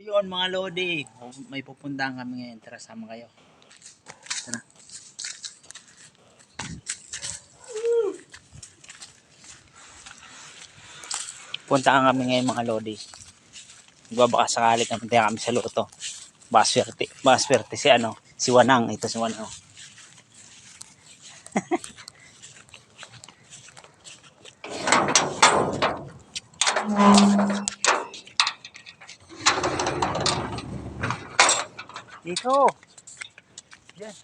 Yun mga lodi, may pupuntahan kami ngayon. Tara, sama kayo. Tara. Puntahan kami ngayon mga lodi. Baka sakali kami sa loto. Baswerte si Wanang. Ito si Wanang. Dito. Diyan.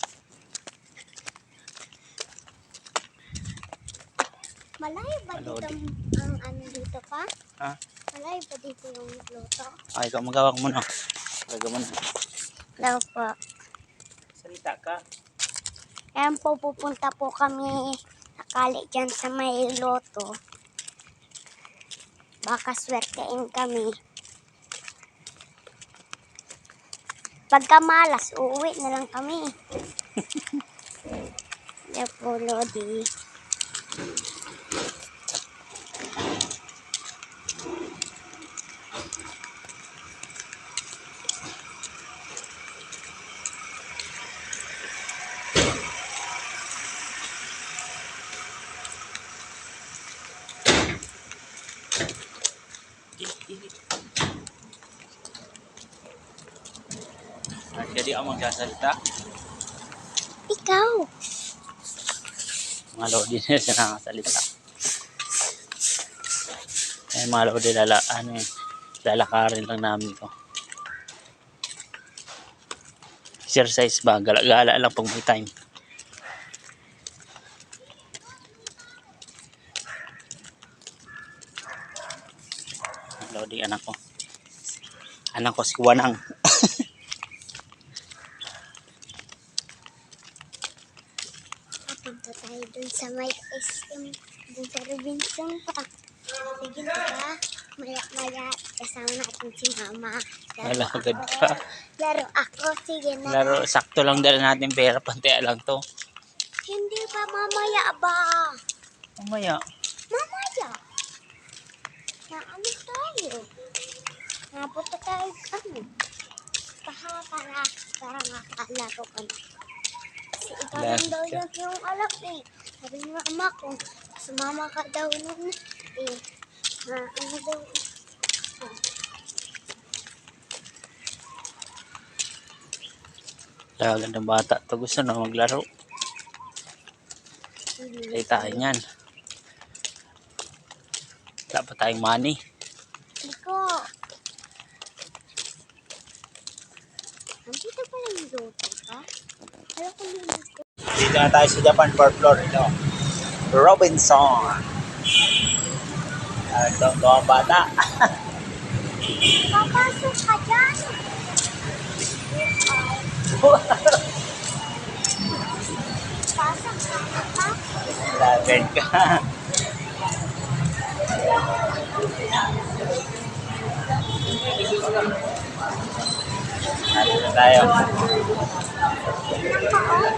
Malayo ba dito ang ano dito pa? Ha? Malayo ba dito yung luto? Ay, ikaw magawa ko muna. Magawa muna. Daw po. Salita ka. Ayan po, pupunta po kami sakali dyan sa may loto. Baka swertein kami. Pagka malas, uuwi na lang kami. Ayan po, Lodi. Jadi ako magsasalita. Ikaw! Mga lodi na siya nakasalita. Eh mga lodi, lalakarin lang namin to. Exercise ba? Gala-gala lang pag may time. Mga lodi, anak ko. Anak ko si Wanang. Punta tayo dun sa may SM. Dun sa Robinson pa. Sige diba? Maya-maya kasama natin si Mama. Wala, agad ka. Laro ako. Sige na. Laro, sakto lang dala natin pera. Pantea lang to. Hindi ba mamaya ba? Mamaya. Mamaya. Na ano tayo? Napunta tayo kami. Para makalaro ka na. Kasi ikaw lang daw yung alam eh. Sabi ni Mama ko, sumama ka daw nun eh. Ano daw eh. Gandang bata to, gusto na maglaro. Ay tayo niyan. Wala pa tayong money. Iko. Nandito pala yung loto ka? Alam ko yung loto. Dito na tayo sa Japan 4th floor. Ito. Robinson. Ito ang bata. Papasok ka dyan. Pasok ka pa. Lagan ka. Nandito na tayo. Tingnan ka, oh.